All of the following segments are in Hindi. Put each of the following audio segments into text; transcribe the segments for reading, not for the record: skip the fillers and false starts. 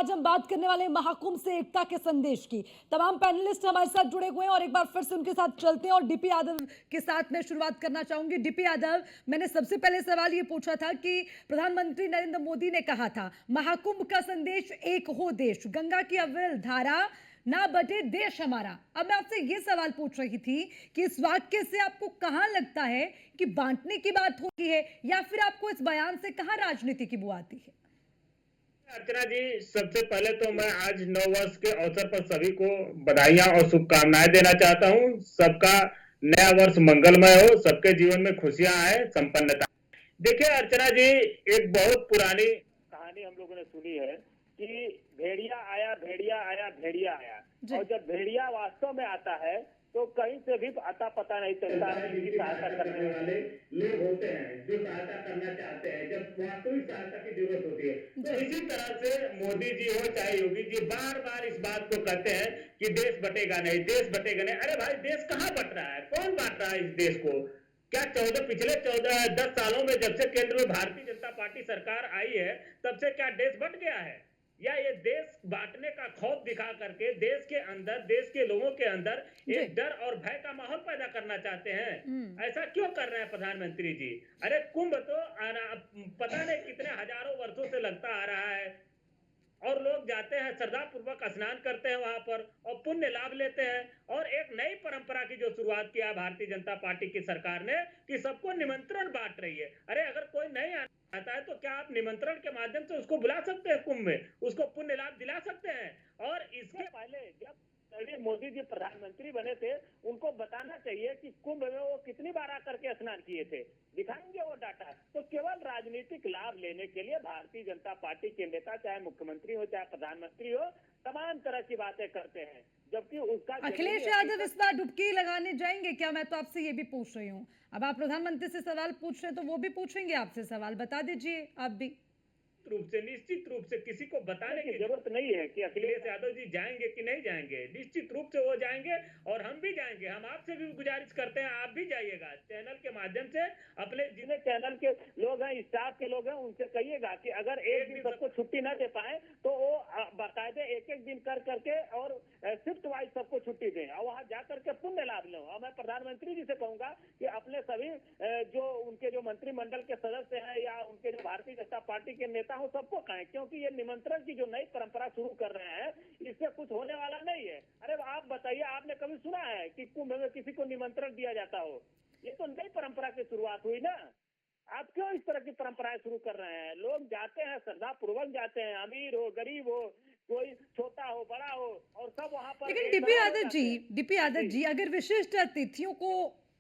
आज हम बात करने वाले हैं महाकुंभ से एकता के संदेश की। तमाम पैनलिस्ट हमारे साथ जुड़े हुए हैं और एक बार फिर से उनके साथ चलते हैं और डीपी यादव के साथ मैं शुरुआत करना चाहूंगी। डीपी यादव, मैंने सबसे पहले सवाल ये पूछा था कि प्रधानमंत्री नरेंद्र मोदी ने कहा था महाकुंभ का संदेश एक हो देश, गंगा की अविरल धारा ना बटे देश हमारा। अब मैं आपसे ये सवाल पूछ रही थी कि इस वाक्य से आपको कहां लगता है कि बांटने की बात होती है या फिर आपको इस बयान से कहां राजनीति की बू आती है? अर्चना जी, सबसे पहले तो मैं आज नव वर्ष के अवसर पर सभी को बधाइयां और शुभकामनाएं देना चाहता हूं। सबका नया वर्ष मंगलमय हो, सबके जीवन में खुशियां आए, संपन्नता। देखिए अर्चना जी, एक बहुत पुरानी कहानी हम लोगों ने सुनी है कि भेड़िया आया, भेड़िया आया, भेड़िया आया। और जब भेड़िया वास्तव में आता है तो कहीं से भी अता पता नहीं चलता है। जिनकी सहायता करने वाले लोग होते हैं, जो सहायता करना चाहते हैं, जब वास्तविक सहायता की जरूरत होती है। तो इसी तरह से मोदी जी हो चाहे योगी जी बार बार इस बात को कहते हैं कि देश बटेगा नहीं, देश बटेगा नहीं। अरे भाई, देश कहाँ बट रहा है? कौन बांट रहा है इस देश को? क्या पिछले 10 सालों में जब से केंद्र में भारतीय जनता पार्टी सरकार आई है, तब से क्या देश बट गया है? या ये देश बांटने का खौफ दिखा करके देश के अंदर, देश के लोगों के अंदर एक डर और भय का माहौल पैदा करना चाहते हैं? ऐसा क्यों कर रहे हैं प्रधानमंत्री जी? अरे कुंभ तो पता नहीं कितने हजारों वर्षों से लगता आ रहा है और लोग जाते हैं, श्रद्धा पूर्वक स्नान करते हैं वहां पर और पुण्य लाभ लेते हैं। और एक नई परंपरा की जो शुरुआत किया भारतीय जनता पार्टी की सरकार ने कि सबको निमंत्रण बांट रही है। अरे अगर कोई नहीं आता है तो क्या आप निमंत्रण के माध्यम से उसको बुला सकते हैं कुंभ में, उसको पुण्य लाभ दिला सकते हैं? और इसके पहले जब मोदी जी प्रधानमंत्री बने थे, उनको बताना चाहिए कि कुंभ में वो कितनी बार आकर के स्नान किए थे, दिखाएंगे वो डाटा। तो केवल राजनीतिक लाभ लेने के लिए भारतीय जनता पार्टी के नेता, चाहे मुख्यमंत्री हो चाहे प्रधानमंत्री हो, तमाम तरह की बातें करते हैं, जबकि उसका अखिलेश यादव इस बार डुबकी लगाने जाएंगे क्या? मैं तो आपसे ये भी पूछ रही हूँ। अब आप प्रधानमंत्री से सवाल पूछ रहे हैं तो वो भी पूछेंगे आपसे सवाल, बता दीजिए आप भी। निश्चित रूप से किसी को बताने की जरूरत नहीं है कि अखिलेश यादव जी जाएंगे कि नहीं जाएंगे। निश्चित रूप से वो जाएंगे और हम भी जाएंगे। हम आपसे भी गुजारिश करते हैं, आप भी जाइएगा चैनल के माध्यम से। अपने जितने चैनल के लोग हैं, स्टाफ के लोग हैं, उनसे कहिएगा कि अगर एक दिन सबको छुट्टी न दे पाए तो वो बाकायदे एक दिन कर करके और शिफ्ट वाइज सबको छुट्टी दें और वहां जाकर के पुण्य लाभ लो। और मैं प्रधानमंत्री जी से कहूंगा कि अपने सभी जो उनके जो मंत्रिमंडल के सदस्य हैं या उनके जो भारतीय जनता पार्टी के नेता हो, सबको कहें, क्योंकि ये निमंत्रण की जो नई परंपरा शुरू कर रहे हैं, इससे कुछ होने वाला नहीं है। अरे आप बताइए, आपने कभी सुना है कि कुंभ में किसी को निमंत्रण दिया जाता हो? ये तो नई परंपरा की शुरुआत हुई ना। आप क्यों इस तरह की परंपराएं शुरू कर रहे हैं? लोग जाते हैं, श्रद्धा पूर्वक जाते हैं, अमीर हो गरीब हो, कोई छोटा हो बड़ा हो, और सब वहां पर। लेकिन डीपी यादव जी, अगर विशिष्ट अतिथियों को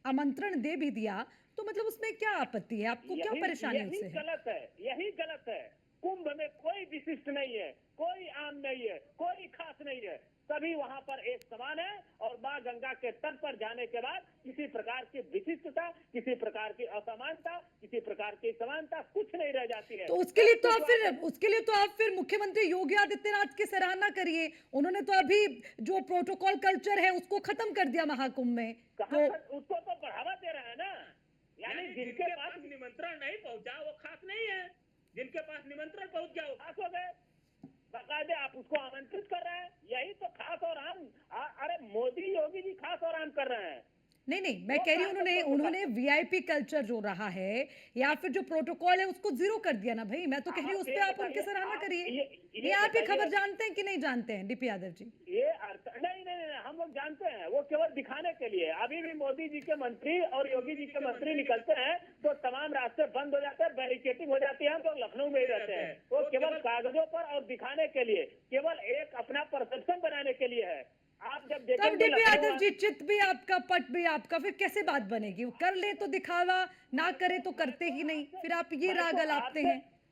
आमंत्रण दे भी दिया तो मतलब उसमें क्या आपत्ति है? आपको क्या परेशानी उससे है? गलत है, यही गलत है। कुंभ में कोई विशिष्ट नहीं है, कोई आम नहीं है, कोई खास नहीं है, सभी वहां पर एक समान है। और मां गंगा के तट पर जाने के बाद किसी प्रकार की विशिष्टता, किसी प्रकार की असमानता, किसी प्रकार की समानता कुछ नहीं रह जाती है। तो उसके लिए तो आप फिर मुख्यमंत्री योगी आदित्यनाथ की सराहना करिए। उन्होंने तो अभी जो प्रोटोकॉल कल्चर है उसको खत्म कर दिया महाकुंभ में। तो उसको तो बढ़ावा दे रहे हैं ना। यानी जिनके पास निमंत्रण नहीं पहुंचा वो खास नहीं है, जिनके पास निमंत्रण पहुंच गया वो खास हो गए। बाकायदे आप उसको आमंत्रित कर रहे हैं, यही तो खास और आम। अरे मोदी योगी जी खास और आम कर रहे हैं। नहीं, मैं कह रही हूँ उन्होंने वीआईपी कल्चर जो रहा है या फिर जो प्रोटोकॉल है उसको जीरो कर दिया ना भाई। मैं तो कह रही हूँ उस पर आप उनकी सराहना करिए। ये आप ये खबर जानते हैं कि नहीं जानते हैं डीपी यादव जी? ये नहीं, हम लोग जानते हैं। वो केवल दिखाने के लिए। अभी भी मोदी जी के मंत्री और योगी जी के मंत्री निकलते हैं तो तमाम रास्ते बंद हो जाते हैं, बैरिकेडिंग हो जाती है, तो लखनऊ में ही रहते हैं। वो केवल कागजों पर और दिखाने के लिए, केवल एक अपना परसेप्शन बनाने के लिए है। आप जब तब डीपी यादव जी, चित भी आपका पट भी आपका, फिर कैसे बात बनेगी? वो कर ले तो दिखावा, ना करे तो करते ही नहीं, फिर आप ये राग अलापते हैं।